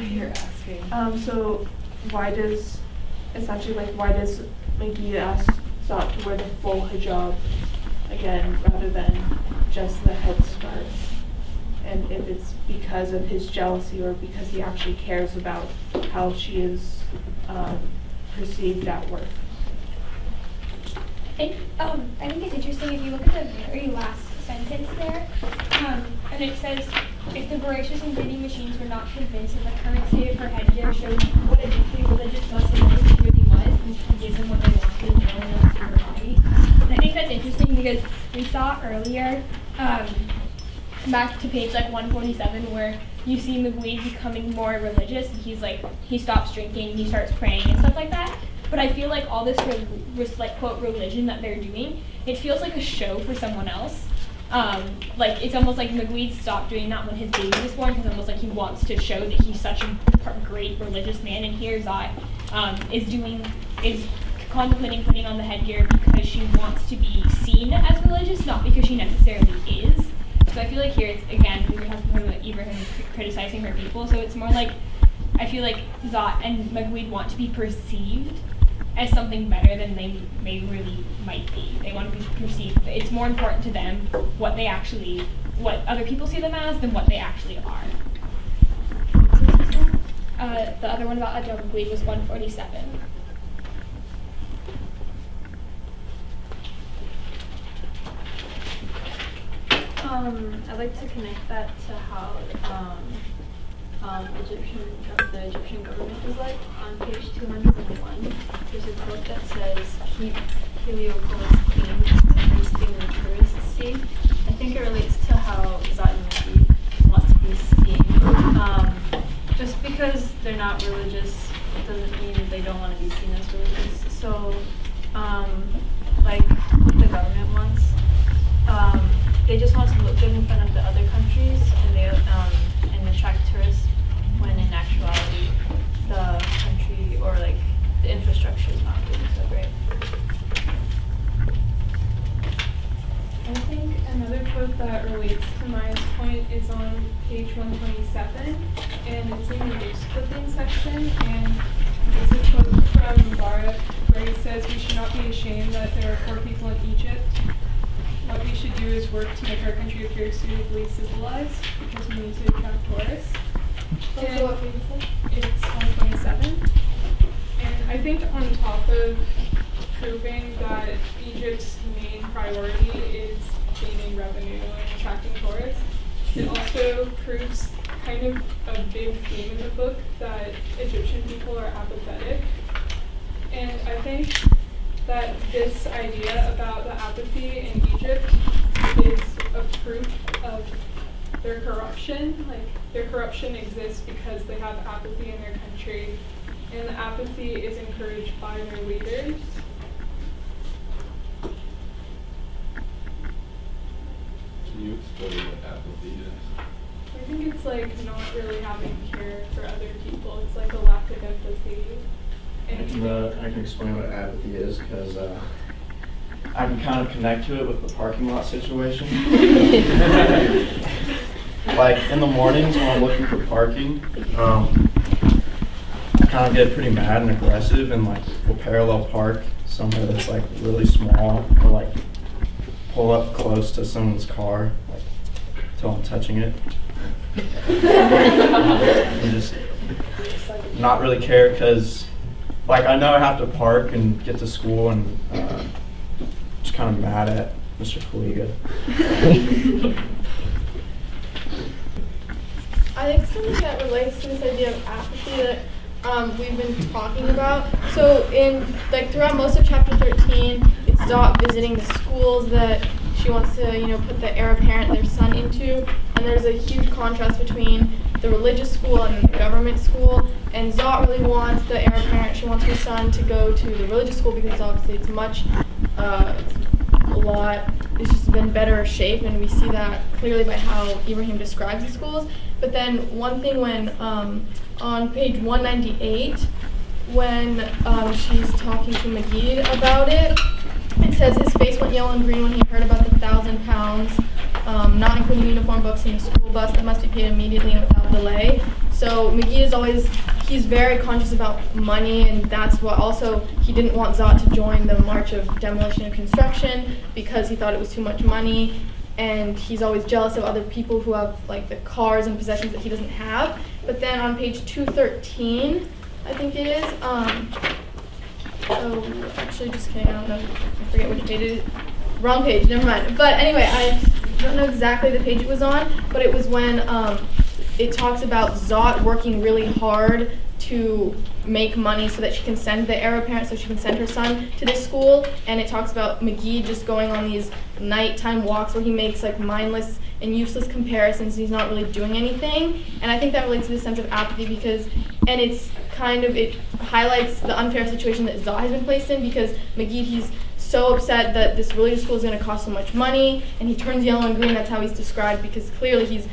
what you're asking. So why does Maggie ask Zot to wear the full hijab again rather than just the headscarf? And if it's because of his jealousy or because he actually cares about how she is perceived at work? I think it's interesting if you look at the very last sentence there, and it says, if the voracious and vending machines were not convinced that the current state of her headgear showed what a deeply religious Muslim woman she really was, and she gives them what they wanted and no one else in her body. And I think that's interesting because we saw earlier, back to page 147, where you see Magui becoming more religious, and he stops drinking, he starts praying and stuff like that. But I feel like all this quote religion that they're doing, it feels like a show for someone else. It's almost like Magui stopped doing that when his baby was born, because almost like he wants to show that he's such a great religious man. And here Zot is contemplating putting on the headgear because she wants to be seen as religious, not because she necessarily is. So I feel like here it's, again, we were talking about Ibrahim criticizing her people, so it's more like, I feel like Zot and Magui want to be perceived as something better than they really might be. They want to be perceived. It's more important to them what other people see them as than what they actually are. The other one about Adjab Magui was 147. I'd like to connect that to how the Egyptian government is like. On page 201, there's a quote that says, "Keep Heliopolis clean, the thirsting the tourists see." I think it relates to how Zot and Maggie want to be seen. Just because they're not religious doesn't mean that they don't want to be seen as religious. So, like the government wants, they just want to look good in front of the other countries, and attract tourists, when in actuality the country or the infrastructure is not doing so great. I think another quote that relates to Maya's point is on page 127, and it's in the news clipping section, and it's a quote from Mubarak where he says, "We should not be ashamed that there are poor people in Egypt. What we should do is work to make our country appear suitably civilized, because we need to attract tourists." And So what page is that? it's 127. And I think on top of proving that Egypt's main priority is gaining revenue and attracting tourists, it also proves kind of a big theme in the book that Egyptian people are apathetic. And I think that this idea about the apathy in Egypt is a proof of their corruption. Their corruption exists because they have apathy in their country, and the apathy is encouraged by their leaders. Can you explain what apathy is? I think it's not really having care for other people. It's a lack of empathy. I can explain what apathy is, because I can kind of connect to it with the parking lot situation. In the mornings when I'm looking for parking, I kind of get pretty mad and aggressive and will parallel park somewhere that's really small, or pull up close to someone's car until I'm touching it. And just not really care, because I know I have to park and get to school, and just kind of mad at Mr. Kaliga. I think something that relates to this idea of apathy that we've been talking about. So throughout most of chapter 13, it's Zot visiting the schools that she wants to, put the heir apparent their son into, and there's a huge contrast between the religious school and the government school. And Zot really wants the heir apparent. She wants her son to go to the religious school because obviously it's it's just been better shape, and we see that clearly by how Ibrahim describes the schools. But then one thing when on page 198, when she's talking to Magid about it, it says his face went yellow and green when he heard about the £1,000, not including uniform books in the school bus that must be paid immediately and without delay. So So McGee is always, he's very conscious about money, and that's what also, he didn't want Zot to join the March of Demolition and Construction because he thought it was too much money, and he's always jealous of other people who have like the cars and possessions that he doesn't have. But then on page 213, I think it is, oh, actually just kidding, I don't know, I forget which page it is. Wrong page, never mind. But anyway, I don't know exactly the page it was on, but it was when it talks about Zot working really hard to make money so that she can send the heir apparent, so she can send her son to this school. And it talks about McGee just going on these nighttime walks where he makes like mindless and useless comparisons. He's not really doing anything. And I think that relates to the sense of apathy because, and it's kind of, it highlights the unfair situation that Zot has been placed in because McGee, he's so upset that this religious school is going to cost so much money, and he turns yellow and green. That's how he's described because clearly he's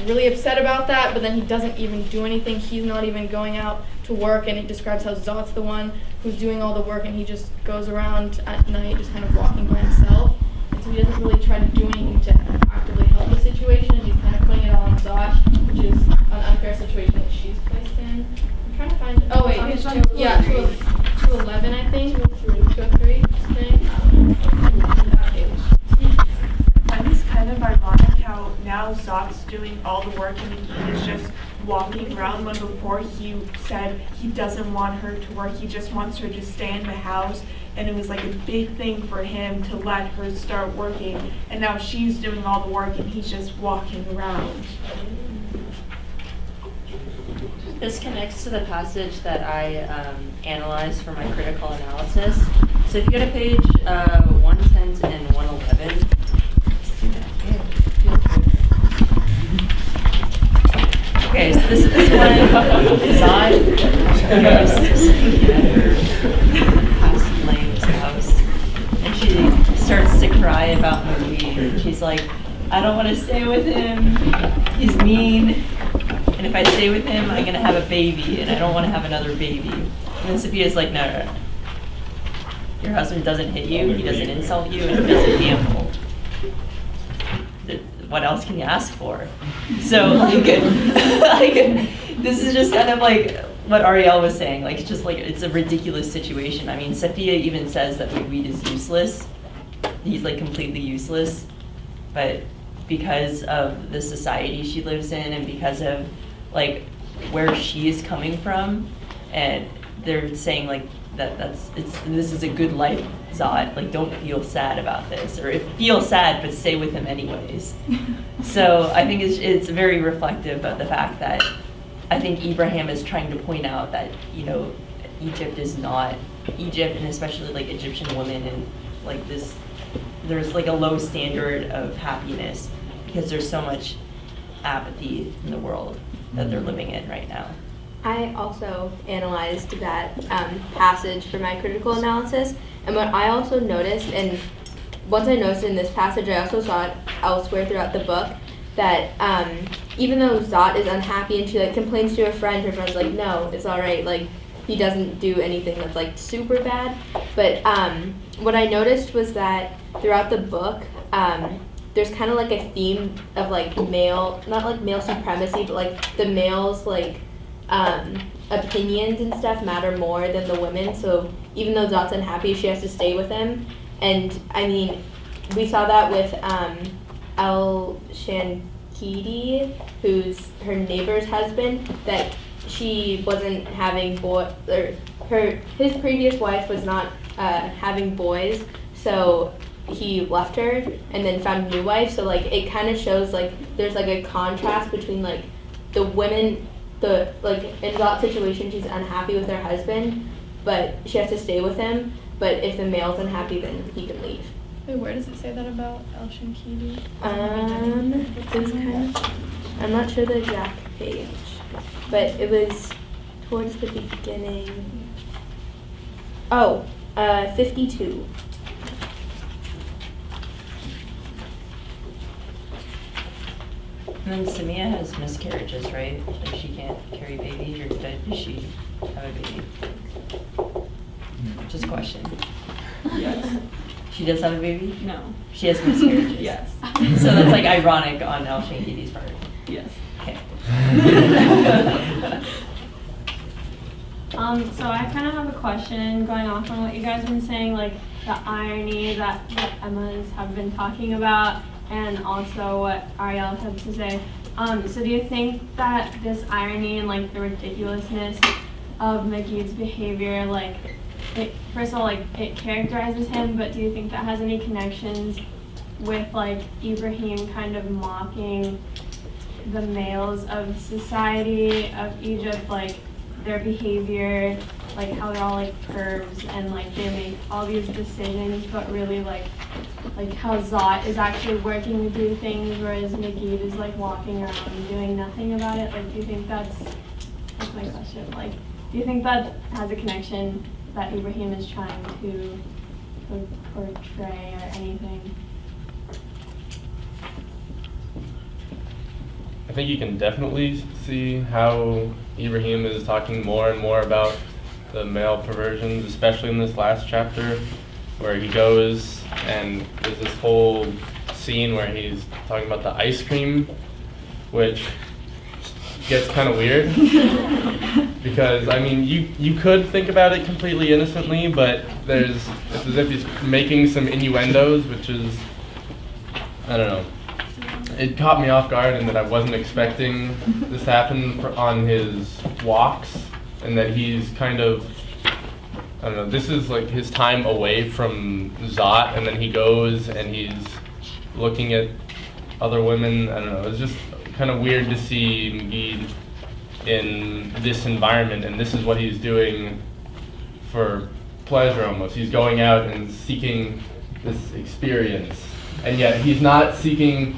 really upset about that, but then he doesn't even do anything. He's not even going out to work, and it describes how Zot's the one who's doing all the work, and he just goes around at night just kind of walking by himself. And so he doesn't really try to do anything to actively help the situation, and he's kind of putting it all on Zot, which is an unfair situation that she's placed in. I'm trying to find, oh wait, It's on yeah, 211 I think, 203, I think it's kind of ironic how now Zot's doing all the work and he is just walking around when before he said he doesn't want her to work, he just wants her to stay in the house, and it was like a big thing for him to let her start working, and now she's doing all the work and he's just walking around. This connects to the passage that I analyzed for my critical analysis. So if you go to page 110 and 111, okay, so this is when Zod goes to sleep at her past Lane's house, and she starts to cry about Marie. She's like, I don't want to stay with him, he's mean, and if I stay with him, I'm going to have a baby, and I don't want to have another baby. And then Sophia's like, no. Your husband doesn't hit you, he doesn't insult you, and he doesn't gamble. What else can you ask for? So, like, this is just kind of like what Ariel was saying. Like, it's just like, it's a ridiculous situation. I mean, Sophia even says that Weed is useless. He's like completely useless. But because of the society she lives in and because of like where she is coming from, and they're saying like this is a good life, Zod. Like, don't feel sad about this, or feel sad but stay with him anyways. So I think it's very reflective of the fact that I think Abraham is trying to point out that, you know, Egypt is not Egypt, and especially like Egyptian women, and like this, there's like a low standard of happiness because there's so much apathy in the world that they're living in right now. I also analyzed that passage for my critical analysis, and what I also noticed, and once I noticed it in this passage, I also saw it elsewhere throughout the book, that even though Zot is unhappy and she like complains to her friend's like, no, it's all right, like he doesn't do anything that's like super bad. But what I noticed was that throughout the book, there's kind of like a theme of like male, not like male supremacy, but like the males like opinions and stuff matter more than the women. So even though Zot's unhappy, she has to stay with him. And I mean, we saw that with El Shankidi, who's her neighbor's husband, that she wasn't having his previous wife was not having boys, so he left her and then found a new wife. So like it kind of shows like there's like a contrast between like the women, like in Zot's situation, she's unhappy with her husband, but she has to stay with him. But if the male's unhappy, then he can leave. Wait, where does it say that about El Shankidi? It was kind of, I'm not sure the exact page, but it was towards the beginning. Oh, 52. And then Samia has miscarriages, right? Like she can't carry babies, or does she have a baby? Just a question. Yes. She does have a baby? No. She has miscarriages? Yes. So that's like ironic on El Shankidi's part. Yes. Okay. So I kind of have a question going off on what you guys have been saying, like the irony that the Emmas have been talking about, and also what Ariel had to say. So do you think that this irony and like the ridiculousness of Magid's behavior, like, first of all, like it characterizes him, but do you think that has any connections with like Ibrahim kind of mocking the males of society of Egypt, like their behavior, like how they're all like pervs and like they make all these decisions, but really like how Zot is actually working to do things, whereas Magid is like walking around and doing nothing about it? Like, do you think that's my question. Like, do you think that has a connection that Ibrahim is trying to portray or anything? I think you can definitely see how Ibrahim is talking more and more about the male perversions, especially in this last chapter, where he goes and there's this whole scene where he's talking about the ice cream, which gets kind of weird. Because, I mean, you could think about it completely innocently, but it's as if he's making some innuendos, which is, I don't know. It caught me off guard in that I wasn't expecting this to happen on his walks, and that he's kind of, I don't know, this is like his time away from Zot, and then he goes and he's looking at other women. I don't know, it's just kind of weird to see Magid in this environment, and this is what he's doing for pleasure almost. He's going out and seeking this experience, and yet he's not seeking,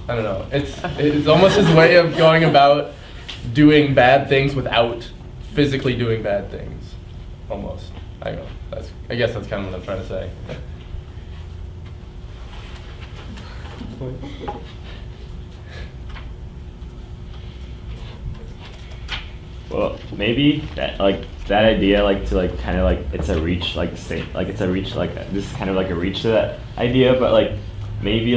I don't know, it's almost his way of going about doing bad things without physically doing bad things, almost. I guess that's kind of what I'm trying to say. Well, maybe that idea, to kind of it's a reach, this is kind of like a reach to that idea, but maybe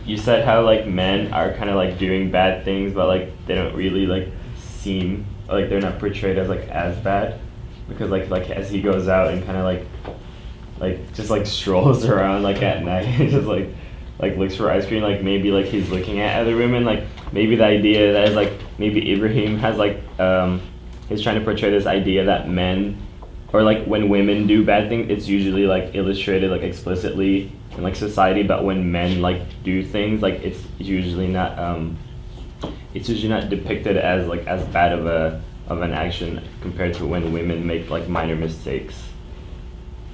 you said how men are kind of doing bad things, but they don't really seem they're not portrayed as bad, because as he goes out and kind of just strolls around at night and just looks for ice cream, maybe he's looking at other women, maybe the idea that is maybe Ibrahim has he's trying to portray this idea that men, or when women do bad things, it's usually illustrated explicitly in society, but when men do things, it's usually not depicted as as bad of an action compared to when women make minor mistakes.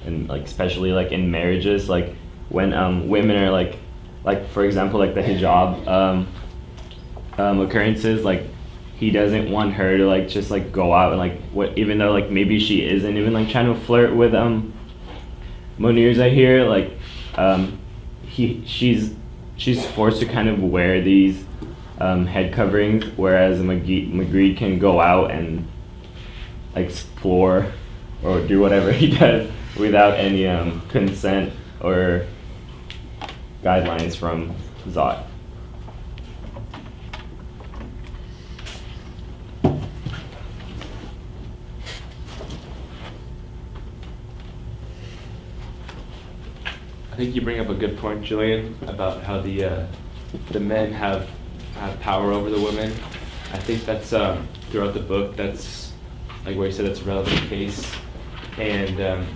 And especially in marriages, when women are for example the hijab occurrences, he doesn't want her to just go out and even though maybe she isn't even trying to flirt with Munir's, I hear she's forced to kind of wear these head coverings, whereas Magid can go out and explore or do whatever he does without any consent or guidelines from Zot. I think you bring up a good point, Julian, about how the men have power over the women. I think that's throughout the book. That's where you said that's a relevant case, and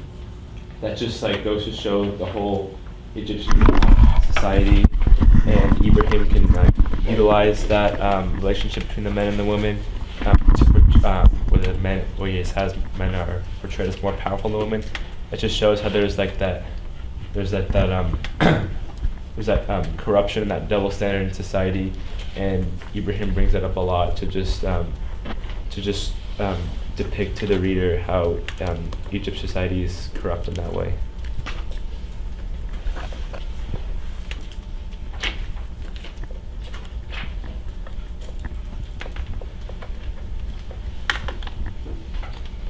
that just goes to show the whole Egyptian society, and Ibrahim can utilize that relationship between the men and the women where the men, men are portrayed as more powerful than the women. It just shows how there's there's corruption and that double standard in society, and Ibrahim brings that up a lot to just depict to the reader how Egypt's society is corrupt in that way.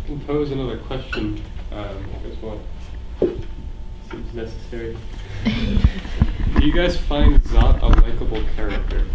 I can pose another question, as well. Seems necessary. Do you guys find Zot a likable character?